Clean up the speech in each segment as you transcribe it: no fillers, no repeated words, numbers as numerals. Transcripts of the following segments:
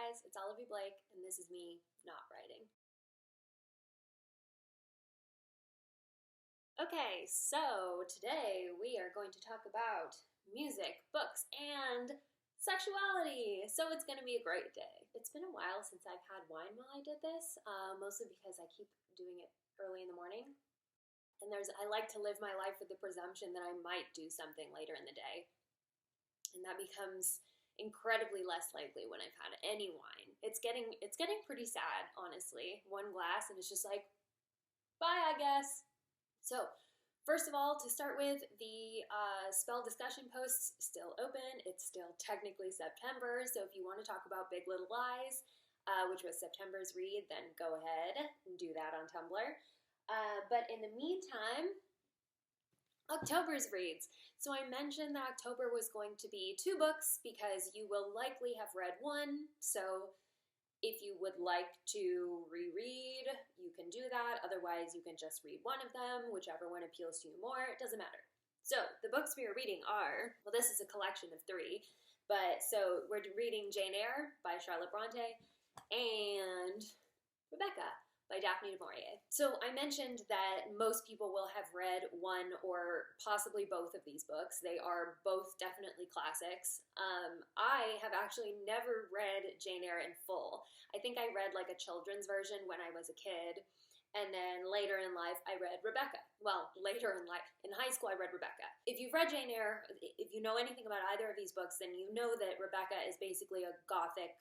guys, it's Olivie Blake, and this is me not writing. Okay, so today we are going to talk about music, books, and sexuality. So it's going to be a great day. It's been a while since I've had wine while I did this, mostly because I keep doing it early in the morning. And I like to live my life with the presumption that I might do something later in the day. And that becomes incredibly less likely when I've had any wine. It's getting pretty sad, honestly. One glass and it's just like, bye, I guess. So, first of all, to start with, the S.P.E.L.L discussion post's still open. It's still technically September, so if you want to talk about Big Little Lies, which was September's read, then go ahead and do that on Tumblr. But in the meantime, October's reads. So I mentioned that October was going to be 2 books because you will likely have read one. So if you would like to reread, you can do that. Otherwise, you can just read one of them, whichever one appeals to you more. It doesn't matter. So the books we are reading are, well, this is a collection of 3. But so we're reading Jane Eyre by Charlotte Bronte and Rebecca by Daphne du Maurier. So I mentioned that most people will have read one or possibly both of these books. They are both definitely classics. I have actually never read Jane Eyre in full. I think I read like a children's version when I was a kid, and then later in life I read Rebecca. Well, later in life, in high school I read Rebecca. If you've read Jane Eyre, if you know anything about either of these books, then you know that Rebecca is basically a gothic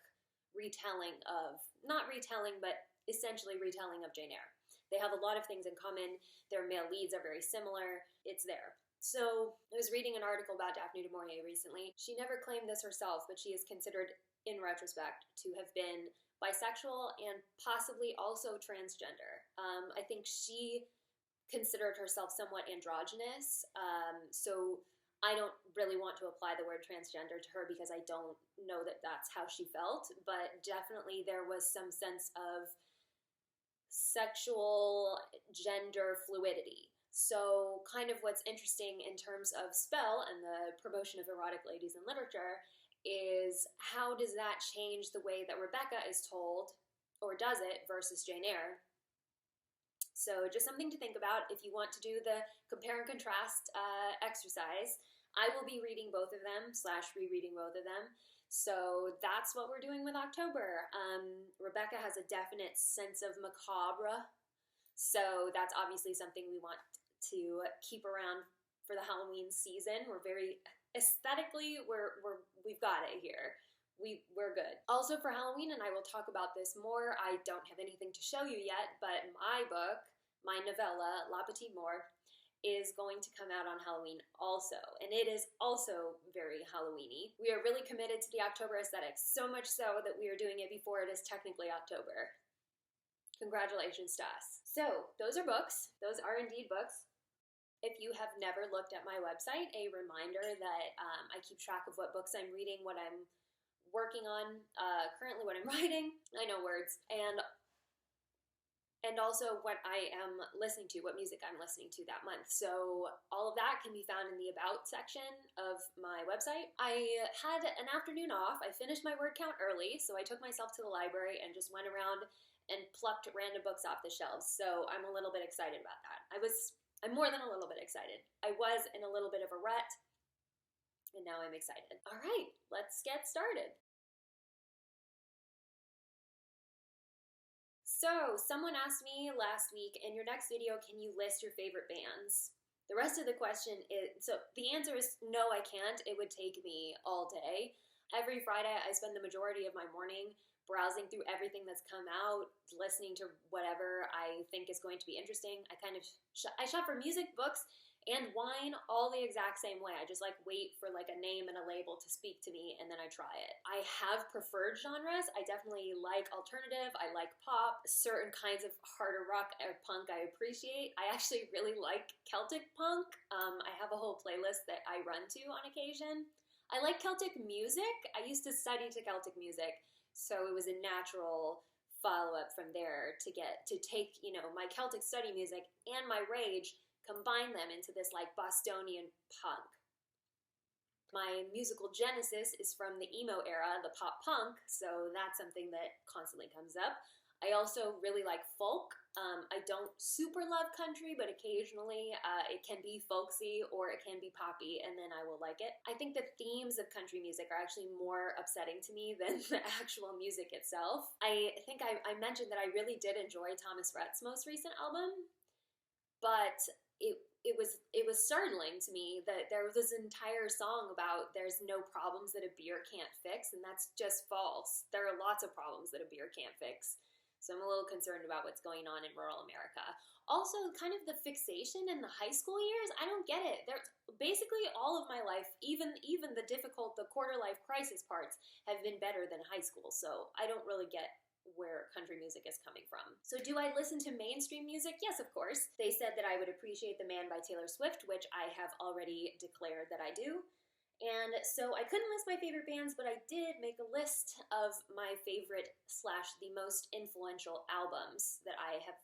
retelling of, not retelling, but essentially retelling of Jane Eyre. They have a lot of things in common. Their male leads are very similar. It's there. So I was reading an article about Daphne du Maurier recently. She never claimed this herself, but she is considered, in retrospect, to have been bisexual and possibly also transgender. I think she considered herself somewhat androgynous. So I don't really want to apply the word transgender to her because I don't know that that's how she felt, but definitely there was some sense of sexual gender fluidity. So kind of what's interesting in terms of S.P.E.L.L. and the promotion of erotic ladies in literature is how does that change the way that Rebecca is told, or does it, versus Jane Eyre? So just something to think about if you want to do the compare and contrast exercise. I will be reading both of them / rereading both of them. So that's what we're doing with October. Rebecca has a definite sense of macabre. So that's obviously something we want to keep around for the Halloween season. We're very aesthetically, we've got it here. We're good. Also for Halloween, and I will talk about this more, I don't have anything to show you yet, but my book, my novella, La Petite Mort, is going to come out on Halloween also, and it is also very Halloween-y. We are really committed to the October aesthetic, so much so that we are doing it before it is technically October. Congratulations to us. So, those are books. Those are indeed books. If you have never looked at my website, a reminder that I keep track of what books I'm reading, what I'm working on, currently what I'm writing, I know words, and also what I am listening to, what music I'm listening to that month. So all of that can be found in the About section of my website. I had an afternoon off. I finished my word count early, so I took myself to the library and just went around and plucked random books off the shelves. So I'm a little bit excited about that. I'm more than a little bit excited. I was in a little bit of a rut, and now I'm excited. All right, let's get started. So, someone asked me last week, in your next video, can you list your favorite bands? The rest of the question is, so the answer is no, I can't. It would take me all day. Every Friday, I spend the majority of my morning browsing through everything that's come out, listening to whatever I think is going to be interesting. I shop for music, books, and wine all the exact same way. I just like wait for like a name and a label to speak to me, and then I try it. I have preferred genres. I definitely like alternative. I like pop. Certain kinds of harder rock or punk I appreciate. I actually really like Celtic punk. I have a whole playlist that I run to on occasion. I like Celtic music. I used to study to Celtic music, so it was a natural follow-up from there to take, you know, my Celtic study music and my rage, combine them into this like Bostonian punk. My musical genesis is from the emo era, the pop punk, so that's something that constantly comes up. I also really like folk. I don't super love country, but occasionally it can be folksy or it can be poppy, and then I will like it. I think the themes of country music are actually more upsetting to me than the actual music itself. I think I mentioned that I really did enjoy Thomas Rhett's most recent album, but it was startling to me that there was this entire song about there's no problems that a beer can't fix, and that's just false. There are lots of problems that a beer can't fix. So I'm a little concerned about what's going on in rural America. Also, kind of the fixation in the high school years, I don't get it. There's basically all of my life, even the difficult, the quarter life crisis parts, have been better than high school. So I don't really get where country music is coming from. So do I listen to mainstream music? Yes, of course. They said that I would appreciate The Man by Taylor Swift, which I have already declared that I do. And so I couldn't list my favorite bands, but I did make a list of my favorite / the most influential albums that I have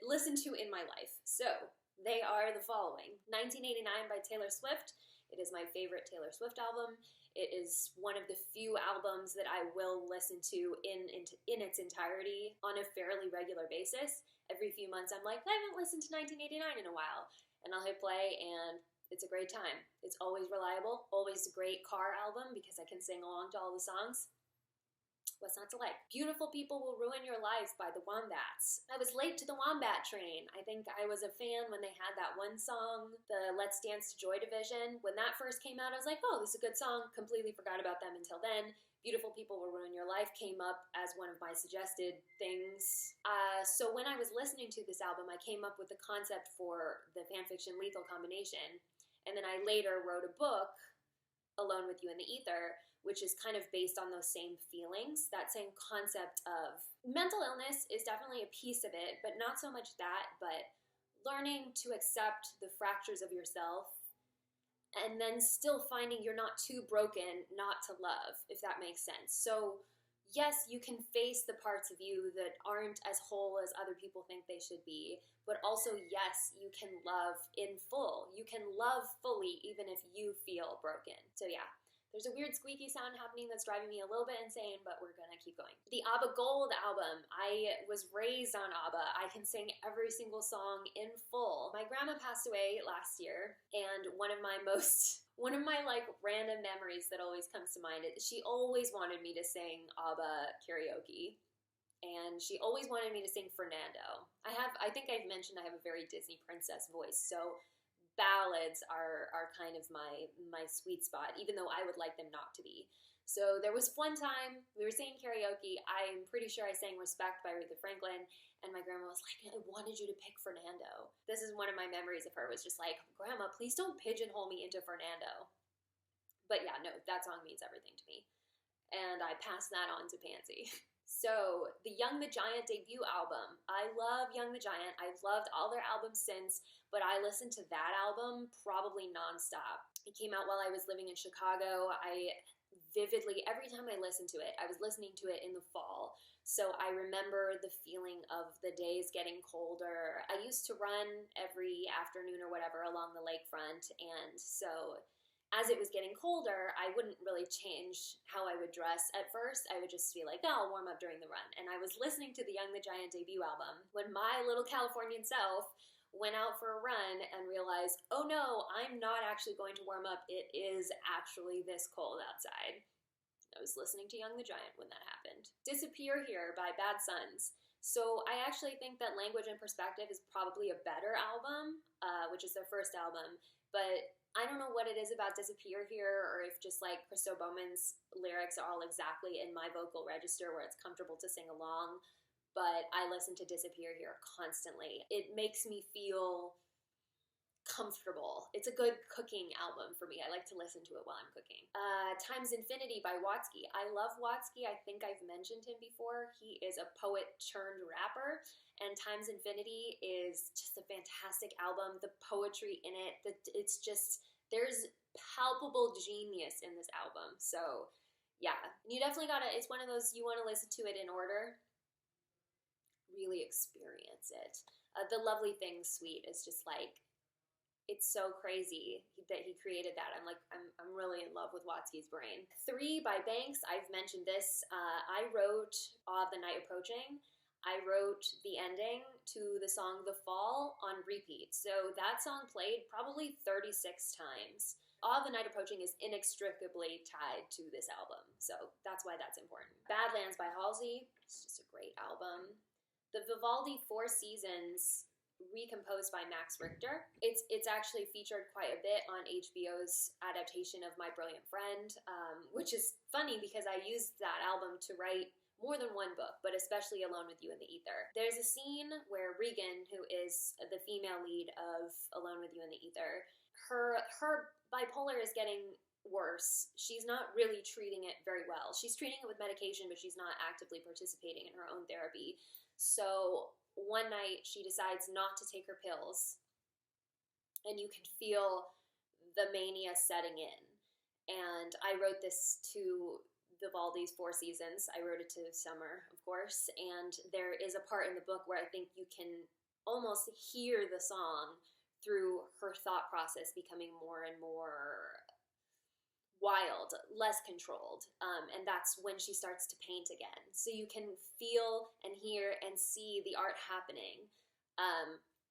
listened to in my life. So they are the following: 1989 by Taylor Swift. It is my favorite Taylor Swift album. It is one of the few albums that I will listen to in its entirety on a fairly regular basis. Every few months I'm like, I haven't listened to 1989 in a while. And I'll hit play and it's a great time. It's always reliable, always a great car album because I can sing along to all the songs. What's not to like? Beautiful People Will Ruin Your Life by the Wombats. I was late to the Wombat train. I think I was a fan when they had that one song, the Let's Dance to Joy Division. When that first came out, I was like, oh, this is a good song. Completely forgot about them until then. Beautiful People Will Ruin Your Life came up as one of my suggested things. So when I was listening to this album, I came up with the concept for the fanfiction Lethal Combination. And then I later wrote a book, Alone with You in the Ether, which is kind of based on those same feelings, that same concept of mental illness is definitely a piece of it, but not so much that, but learning to accept the fractures of yourself and then still finding you're not too broken not to love, if that makes sense. So yes, you can face the parts of you that aren't as whole as other people think they should be, but also, yes, you can love in full. You can love fully even if you feel broken. So yeah, there's a weird squeaky sound happening that's driving me a little bit insane, but we're gonna keep going. The ABBA Gold album. I was raised on ABBA. I can sing every single song in full. My grandma passed away last year, and one of my like random memories that always comes to mind is she always wanted me to sing ABBA karaoke. And she always wanted me to sing Fernando. I think I've mentioned I have a very Disney princess voice, so ballads are kind of my sweet spot, even though I would like them not to be. So there was one time we were singing karaoke. I'm pretty sure I sang Respect by Aretha Franklin, and my grandma was like, I wanted you to pick Fernando. This is one of my memories of her, was just like, Grandma, please don't pigeonhole me into Fernando. But yeah, no, that song means everything to me. And I passed that on to Pansy. So, the Young the Giant debut album. I love Young the Giant. I've loved all their albums since, but I listened to that album probably nonstop. It came out while I was living in Chicago. I vividly, every time I listened to it, I was listening to it in the fall. So I remember the feeling of the days getting colder. I used to run every afternoon or whatever along the lakefront, and so as it was getting colder, I wouldn't really change how I would dress at first. I would just be like, oh, I'll warm up during the run. And I was listening to the Young the Giant debut album when my little Californian self went out for a run and realized, oh no, I'm not actually going to warm up. It is actually this cold outside. I was listening to Young the Giant when that happened. Disappear Here by Bad Sons. So I actually think that Language and Perspective is probably a better album, which is their first album, but I don't know what it is about Disappear Here, or if just like Christo Bowman's lyrics are all exactly in my vocal register where it's comfortable to sing along, but I listen to Disappear Here constantly. It makes me feel comfortable. It's a good cooking album for me. I like to listen to it while I'm cooking. Times Infinity by Watsky. I love Watsky. I think I've mentioned him before. He is a poet turned rapper, and Times Infinity is just a fantastic album. The poetry in it, it's just, there's palpable genius in this album. So yeah, you definitely gotta, it's one of those, you want to listen to it in order, really experience it. The Lovely Things suite is just like, it's so crazy that he created that. I'm really in love with Watsky's brain. 3 by Banks, I've mentioned this. I wrote Awe of the Night Approaching. I wrote the ending to the song The Fall on repeat. So that song played probably 36 times. Awe of the Night Approaching is inextricably tied to this album, so that's why that's important. Badlands by Halsey, it's just a great album. The Vivaldi Four Seasons, recomposed by Max Richter. It's actually featured quite a bit on HBO's adaptation of My Brilliant Friend, which is funny because I used that album to write more than one book, but especially Alone with You in the Ether. There's a scene where Regan, who is the female lead of Alone with You in the Ether, her bipolar is getting worse. She's not really treating it very well. She's treating it with medication, but she's not actively participating in her own therapy. So one night she decides not to take her pills, and you can feel the mania setting in. And I wrote this to Vivaldi's Four Seasons. I wrote it to Summer, of course, and there is a part in the book where I think you can almost hear the song through her thought process becoming more and more wild, less controlled, and that's when she starts to paint again. So you can feel and hear and see the art happening,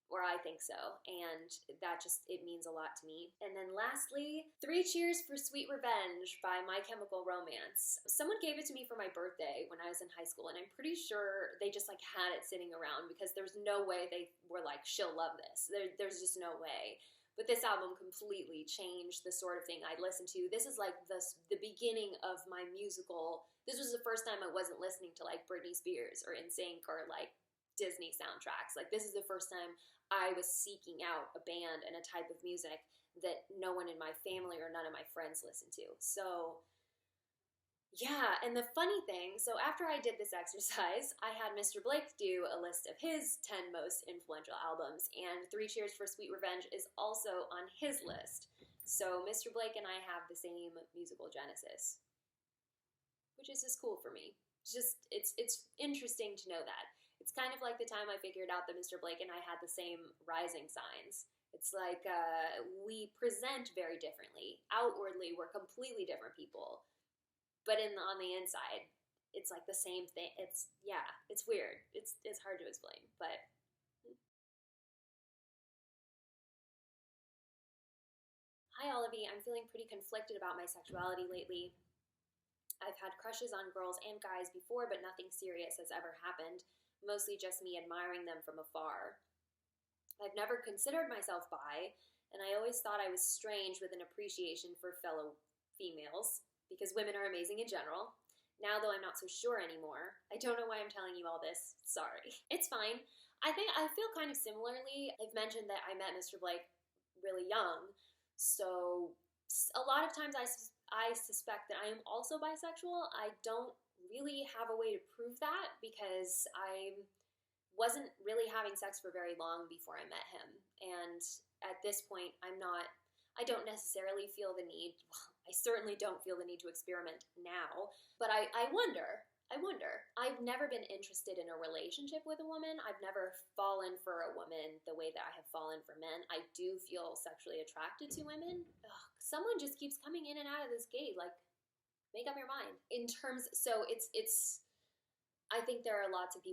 or I think so, and that just, it means a lot to me. And then lastly, 3 Cheers for Sweet Revenge by My Chemical Romance. Someone gave it to me for my birthday when I was in high school, and I'm pretty sure they just like had it sitting around because there's no way they were like, she'll love this. There's just no way. But this album completely changed the sort of thing I listened to. This is like the beginning of my musical. This was the first time I wasn't listening to like Britney Spears or NSYNC or like Disney soundtracks. Like this is the first time I was seeking out a band and a type of music that no one in my family or none of my friends listened to. So yeah, and the funny thing, so after I did this exercise, I had Mr. Blake do a list of his 10 most influential albums, and 3 Cheers for Sweet Revenge is also on his list. So Mr. Blake and I have the same musical genesis, which is just cool for me. It's interesting to know that. It's kind of like the time I figured out that Mr. Blake and I had the same rising signs. It's like we present very differently. Outwardly, we're completely different people. But on the inside, it's like the same thing. It's weird. It's hard to explain, but. Hi, Olivie. I'm feeling pretty conflicted about my sexuality lately. I've had crushes on girls and guys before, but nothing serious has ever happened. Mostly just me admiring them from afar. I've never considered myself bi, and I always thought I was strange with an appreciation for fellow females, because women are amazing in general. Now, though, I'm not so sure anymore. I don't know why I'm telling you all this. Sorry. It's fine. I think I feel kind of similarly. I've mentioned that I met Mr. Blake really young, so a lot of times I suspect that I am also bisexual. I don't really have a way to prove that because I wasn't really having sex for very long before I met him. And at this point, I don't necessarily feel the need, well, I certainly don't feel the need to experiment now, but I wonder. I've never been interested in a relationship with a woman. I've never fallen for a woman the way that I have fallen for men. I do feel sexually attracted to women. Ugh, someone just keeps coming in and out of this gate, like, make up your mind. So I think there are lots of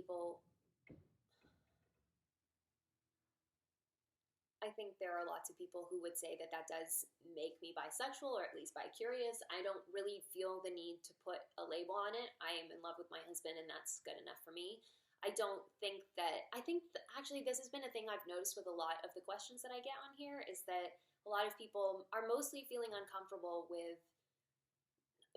people who would say that does make me bisexual, or at least bi-curious. I don't really feel the need to put a label on it. I am in love with my husband, and that's good enough for me. I think actually this has been a thing I've noticed with a lot of the questions that I get on here, is that a lot of people are mostly feeling uncomfortable with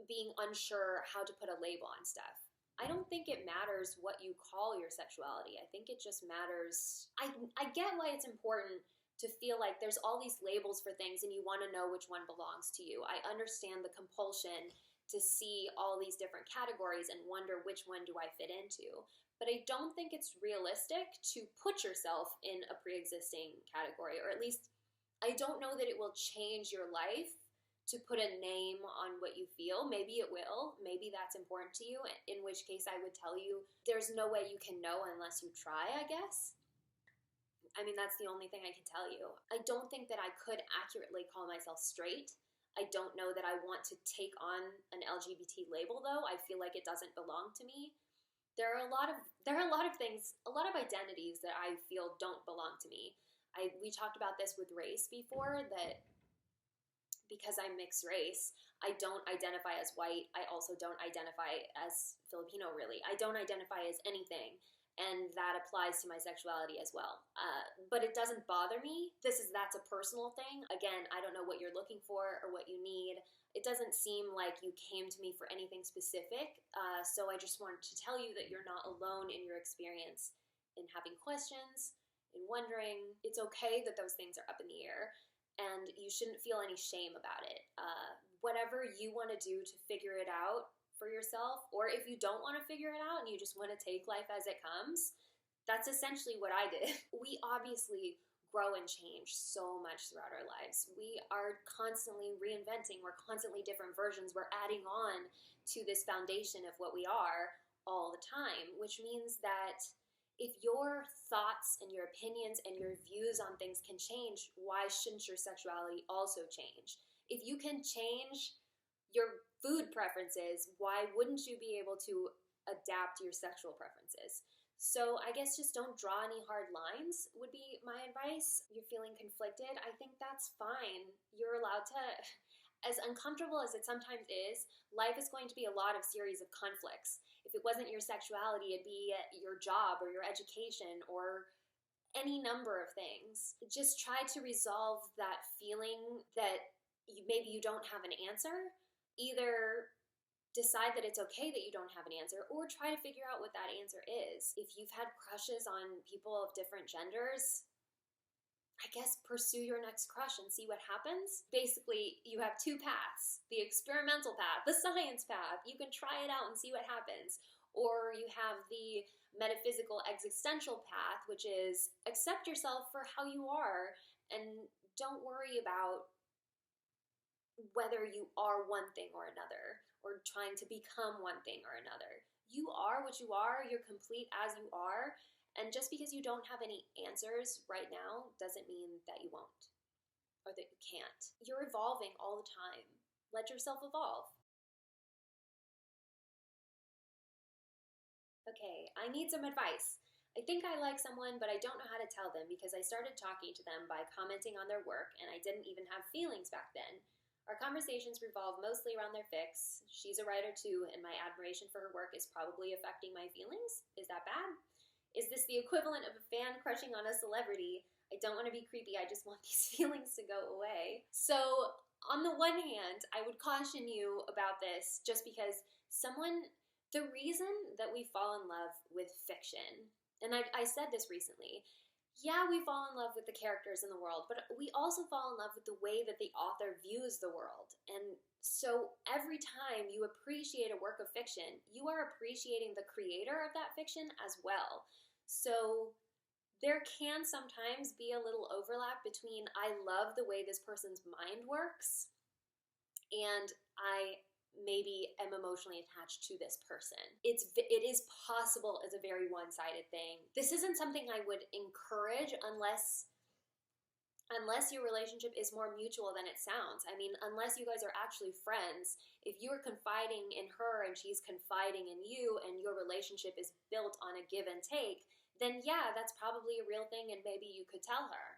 being unsure how to put a label on stuff. I don't think it matters what you call your sexuality. I think it just matters. I get why it's important to feel like there's all these labels for things and you want to know which one belongs to you. I understand the compulsion to see all these different categories and wonder which one do I fit into. But I don't think it's realistic to put yourself in a pre-existing category, or at least I don't know that it will change your life to put a name on what you feel. Maybe it will. Maybe that's important to you, in which case I would tell you there's no way you can know unless you try, I guess. I mean, that's the only thing I can tell you. I don't think that I could accurately call myself straight. I don't know that I want to take on an LGBT label, though. I feel like it doesn't belong to me. There are a lot of things, a lot of identities that I feel don't belong to me. We talked about this with race before, that because I'm mixed race, I don't identify as white. I also don't identify as Filipino, really. I don't identify as anything, and that applies to my sexuality as well. But it doesn't bother me. That's a personal thing. Again, I don't know what you're looking for or what you need. It doesn't seem like you came to me for anything specific, so I just wanted to tell you that you're not alone in your experience in having questions, in wondering. It's okay that those things are up in the air, and you shouldn't feel any shame about it. Whatever you want to do to figure it out for yourself, or if you don't want to figure it out and you just want to take life as it comes, that's essentially what I did. We obviously grow and change so much throughout our lives. We are constantly reinventing. We're constantly different versions. We're adding on to this foundation of what we are all the time, which means that if your thoughts and your opinions and your views on things can change, why shouldn't your sexuality also change? If you can change your food preferences, why wouldn't you be able to adapt your sexual preferences? So I guess just don't draw any hard lines would be my advice. You're feeling conflicted, I think that's fine. You're allowed to, as uncomfortable as it sometimes is, life is going to be a lot of series of conflicts. If it wasn't your sexuality, it'd be your job or your education or any number of things. Just try to resolve that feeling that maybe you don't have an answer. Either decide that it's okay that you don't have an answer, or try to figure out what that answer is. If you've had crushes on people of different genders, I guess pursue your next crush and see what happens. Basically, you have two paths: the experimental path, the science path. You can try it out and see what happens. Or you have the metaphysical existential path, which is accept yourself for how you are and don't worry about whether you are one thing or another, or trying to become one thing or another. You are what you are. You're complete as you are. And just because you don't have any answers right now doesn't mean that you won't, or that you can't. You're evolving all the time. Let yourself evolve. Okay, I need some advice. I think I like someone, but I don't know how to tell them because I started talking to them by commenting on their work, and I didn't even have feelings back then. Our conversations revolve mostly around their fics. She's a writer too, and my admiration for her work is probably affecting my feelings. Is that bad? Is this the equivalent of a fan crushing on a celebrity? I don't want to be creepy, I just want these feelings to go away. So, on the one hand, I would caution you about this just because the reason that we fall in love with fiction, and I said this recently, yeah, we fall in love with the characters in the world, but we also fall in love with the way that the author views the world. And so every time you appreciate a work of fiction, you are appreciating the creator of that fiction as well. So there can sometimes be a little overlap between I love the way this person's mind works and I maybe am emotionally attached to this person. It is possible as a very one-sided thing. This isn't something I would encourage unless your relationship is more mutual than it sounds. I mean, unless you guys are actually friends, if you are confiding in her and she's confiding in you and your relationship is built on a give and take, then yeah, that's probably a real thing and maybe you could tell her.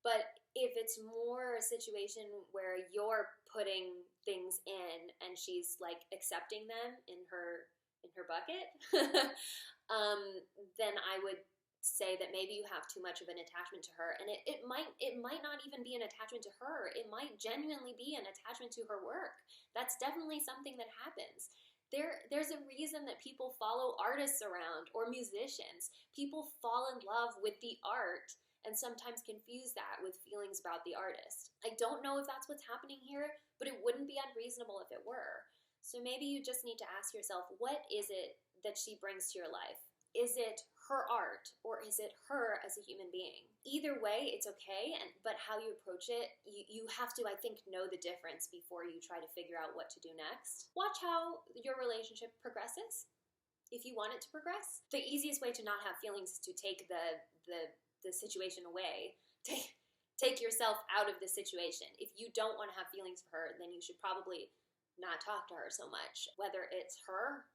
But if it's more a situation where you're putting things in and she's like accepting them in her bucket, then I would say that maybe you have too much of an attachment to her, and it might not even be an attachment to her. It might genuinely be an attachment to her work. That's definitely something that happens. There's a reason that people follow artists around or musicians. People fall in love with the art and sometimes confuse that with feelings about the artist. I don't know if that's what's happening here, but it wouldn't be unreasonable if it were. So maybe you just need to ask yourself, what is it that she brings to your life? Is it her art, or is it her as a human being? Either way, it's okay, but how you approach it, you have to, I think, know the difference before you try to figure out what to do next. Watch how your relationship progresses, if you want it to progress. The easiest way to not have feelings is to take the the situation away. Take yourself out of the situation. If you don't want to have feelings for her, then you should probably not talk to her so much. Whether it's her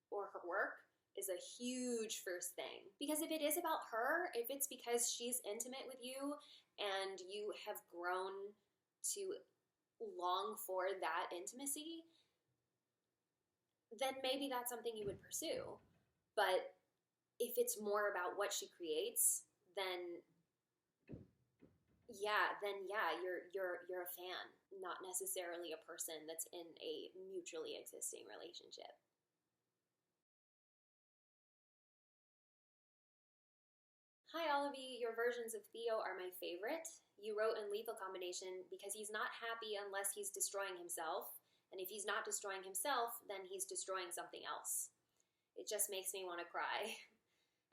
or her work is a huge first thing. Because if it is about her, if it's because she's intimate with you and you have grown to long for that intimacy, then maybe that's something you would pursue. But if it's more about what she creates, then you're a fan, not necessarily a person that's in a mutually existing relationship. Hi Olivie, your versions of Theo are my favorite. You wrote in Lethal Combination because he's not happy unless he's destroying himself, and if he's not destroying himself, then he's destroying something else. It just makes me want to cry.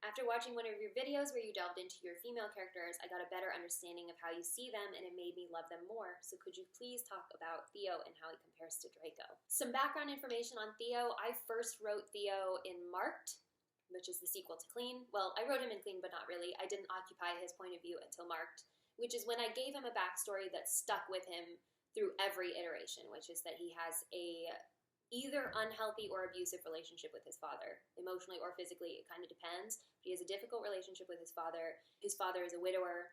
After watching one of your videos where you delved into your female characters, I got a better understanding of how you see them, and it made me love them more. So could you please talk about Theo and how he compares to Draco? Some background information on Theo. I first wrote Theo in Marked, which is the sequel to Clean. Well, I wrote him in Clean, but not really. I didn't occupy his point of view until Marked, which is when I gave him a backstory that stuck with him through every iteration, which is that he has a either unhealthy or abusive relationship with his father, emotionally or physically. It kind of depends. But he has a difficult relationship with his father. His father is a widower,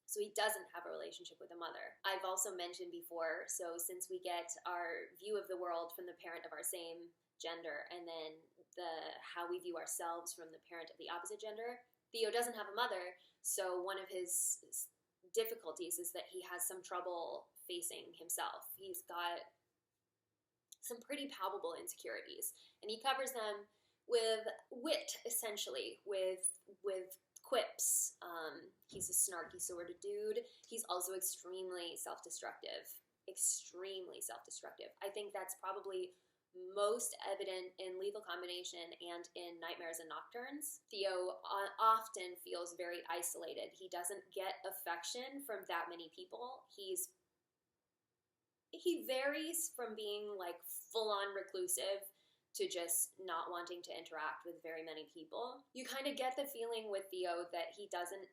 so he doesn't have a relationship with a mother. I've also mentioned before, so since we get our view of the world from the parent of our same gender, and then how we view ourselves from the parent of the opposite gender, Theo doesn't have a mother, so one of his difficulties is that he has some trouble facing himself. He's got some pretty palpable insecurities, and he covers them with wit, essentially, with quips. He's a snarky sort of dude. He's also extremely self-destructive. I think that's probably most evident in Lethal Combination and in Nightmares and Nocturnes. Theo often feels very isolated. He doesn't get affection from that many people. He varies from being like full-on reclusive to just not wanting to interact with very many people. You kind of get the feeling with Theo that he doesn't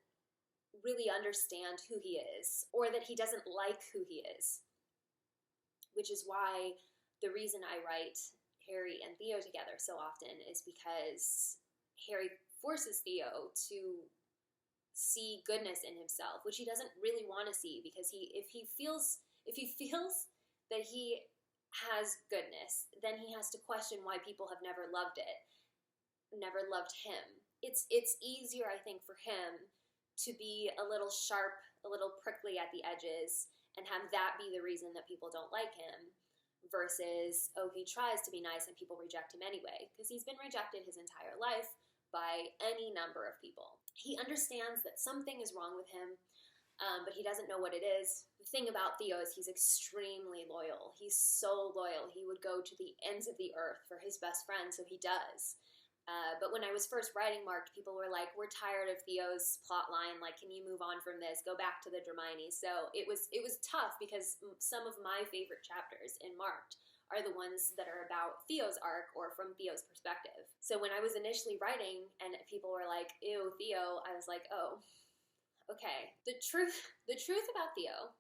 really understand who he is, or that he doesn't like who he is, which is why the reason I write Harry and Theo together so often is because Harry forces Theo to see goodness in himself, which he doesn't really want to see, because if he feels that he has goodness, then he has to question why people have never loved him. It's easier, I think, for him to be a little sharp, a little prickly at the edges, and have that be the reason that people don't like him, versus, oh, he tries to be nice and people reject him anyway, because he's been rejected his entire life by any number of people. He understands that something is wrong with him, but he doesn't know what it is. The thing about Theo is he's extremely loyal. He's so loyal. He would go to the ends of the earth for his best friend, so he does. But when I was first writing Marked, people were like, we're tired of Theo's plot line. Like, can you move on from this? Go back to the Hermione. So it was tough, because some of my favorite chapters in Marked are the ones that are about Theo's arc or from Theo's perspective. So when I was initially writing and people were like, ew, Theo, I was like, oh, okay. The truth about Theo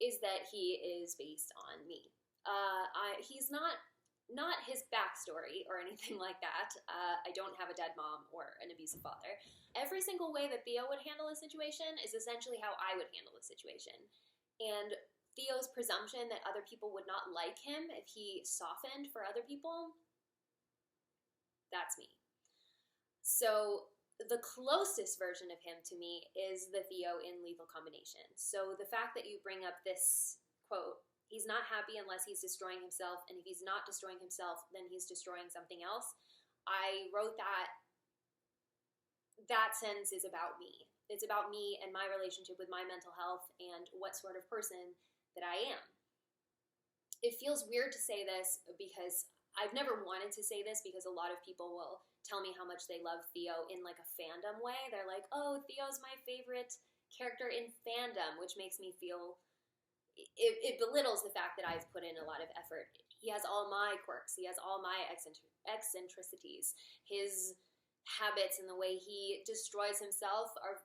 is that he is based on me. He's not his backstory or anything like that. I don't have a dead mom or an abusive father. Every single way that Theo would handle a situation is essentially how I would handle a situation. And Theo's presumption that other people would not like him if he softened for other people, that's me. So the closest version of him to me is the Theo in Lethal Combination. So the fact that you bring up this quote, he's not happy unless he's destroying himself, and if he's not destroying himself, then he's destroying something else. I wrote that sentence is about me. It's about me and my relationship with my mental health and what sort of person that I am. It feels weird to say this because I've never wanted to say this, because a lot of people will tell me how much they love Theo in like a fandom way. They're like, oh, Theo's my favorite character in fandom, which makes me feel, it belittles the fact that I've put in a lot of effort. He has all my quirks. He has all my eccentricities. His habits and the way he destroys himself are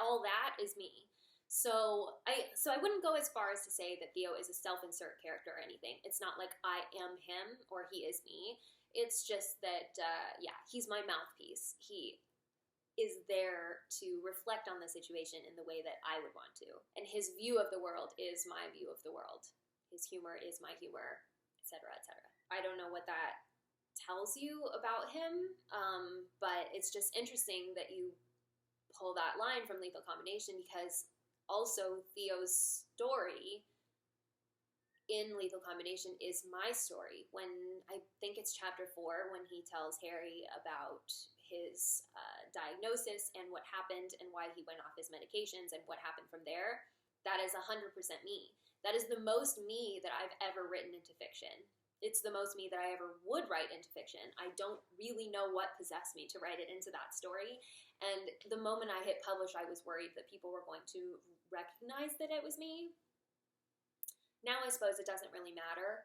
all that is me. So I wouldn't go as far as to say that Theo is a self-insert character or anything. It's not like I am him or he is me. It's just that, he's my mouthpiece. He is there to reflect on the situation in the way that I would want to. And his view of the world is my view of the world. His humor is my humor, etc., etc. I don't know what that tells you about him, but it's just interesting that you pull that line from Lethal Combination, because also Theo's story in Lethal Combination is my story. When I think it's chapter 4, when he tells Harry about his diagnosis and what happened and why he went off his medications and what happened from there, that is 100% me. That is the most me that I've ever written into fiction. It's the most me that I ever would write into fiction. I don't really know what possessed me to write it into that story. And the moment I hit publish, I was worried that people were going to recognize that it was me. Now I suppose it doesn't really matter.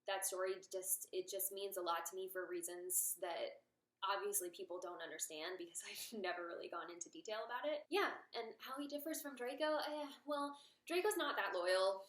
That story just means a lot to me for reasons that obviously people don't understand, because I've never really gone into detail about it. Yeah, and how he differs from Draco, well, Draco's not that loyal.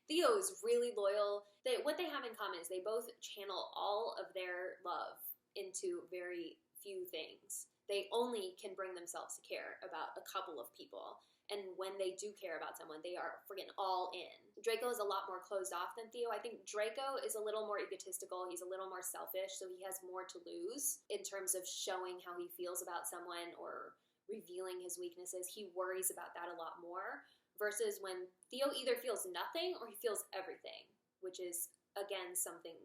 Theo's really loyal. What they have in common is they both channel all of their love into very few things. They only can bring themselves to care about a couple of people. And when they do care about someone, they are friggin' all in. Draco is a lot more closed off than Theo. I think Draco is a little more egotistical. He's a little more selfish, so he has more to lose in terms of showing how he feels about someone or revealing his weaknesses. He worries about that a lot more, versus when Theo either feels nothing or he feels everything, which is, again, something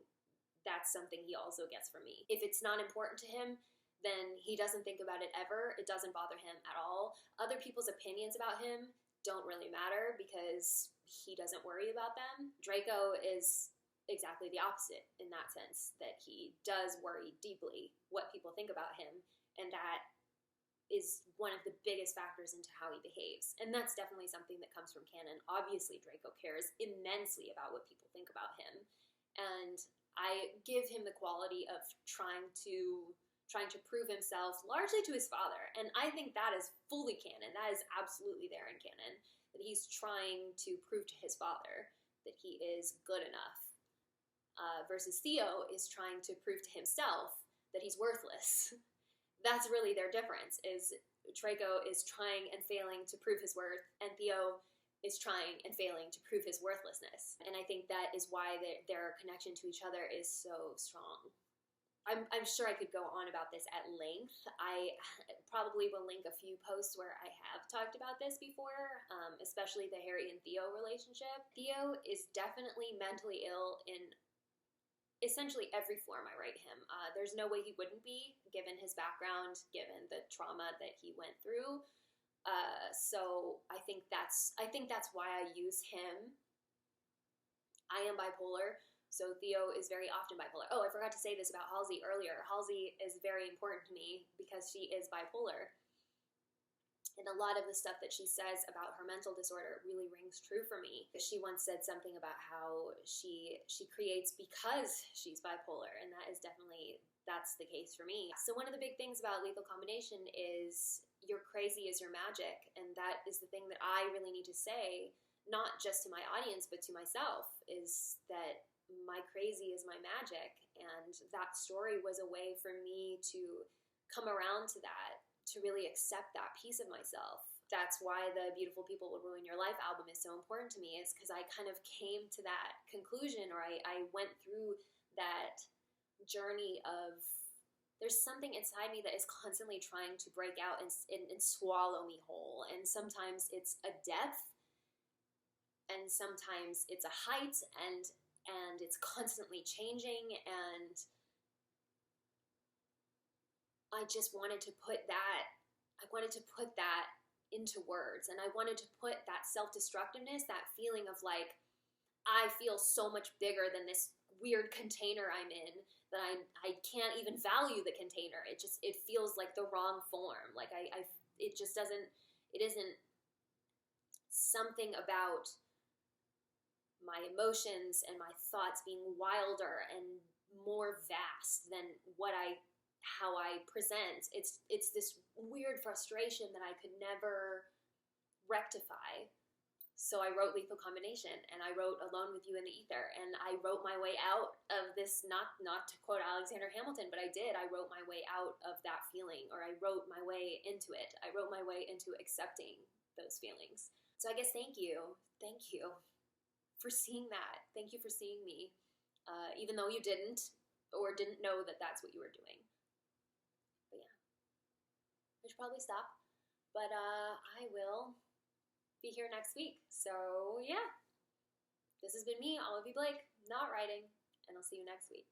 he also gets from me. If it's not important to him, then he doesn't think about it ever. It doesn't bother him at all. Other people's opinions about him don't really matter because he doesn't worry about them. Draco is exactly the opposite in that sense, that he does worry deeply what people think about him, and that is one of the biggest factors into how he behaves. And that's definitely something that comes from canon. Obviously, Draco cares immensely about what people think about him, and I give him the quality of trying to prove himself largely to his father. And I think that is fully canon. That is absolutely there in canon, that he's trying to prove to his father that he is good enough, versus Theo is trying to prove to himself that he's worthless. That's really their difference, is Draco is trying and failing to prove his worth, and Theo is trying and failing to prove his worthlessness. And I think that is why their connection to each other is so strong. I'm sure I could go on about this at length. I probably will link a few posts where I have talked about this before, especially the Harry and Theo relationship. Theo is definitely mentally ill in essentially every form I write him. There's no way he wouldn't be, given his background, given the trauma that he went through. So I think that's why I use him. I am bipolar. So Theo is very often bipolar. Oh, I forgot to say this about Halsey earlier. Halsey is very important to me because she is bipolar. And a lot of the stuff that she says about her mental disorder really rings true for me. She once said something about how she creates because she's bipolar, and that's the case for me. So one of the big things about Lethal Combination is your crazy is your magic, and that is the thing that I really need to say, not just to my audience, but to myself, is that my crazy is my magic. And that story was a way for me to come around to that, to really accept that piece of myself. That's why the Beautiful People Will Ruin Your Life album is so important to me, is because I kind of came to that conclusion, or I went through that journey of, there's something inside me that is constantly trying to break out and swallow me whole. And sometimes it's a depth, and sometimes it's a height, and it's constantly changing, and I just wanted to put that into words, and I wanted to put that self-destructiveness, that feeling of like, I feel so much bigger than this weird container I'm in, that I can't even value the container. It feels like the wrong form. Like it isn't something about my emotions and my thoughts being wilder and more vast than how I present. It's this weird frustration that I could never rectify. So I wrote Lethal Combination, and I wrote Alone with You in the Ether, and I wrote my way out of this, not to quote Alexander Hamilton, but I did. I wrote my way out of that feeling, or I wrote my way into it. I wrote my way into accepting those feelings. So I guess thank you for seeing that. Thank you for seeing me, even though you didn't know that that's what you were doing. But yeah, I should probably stop. But I will be here next week. So yeah, this has been me, Olivie Blake, not writing, and I'll see you next week.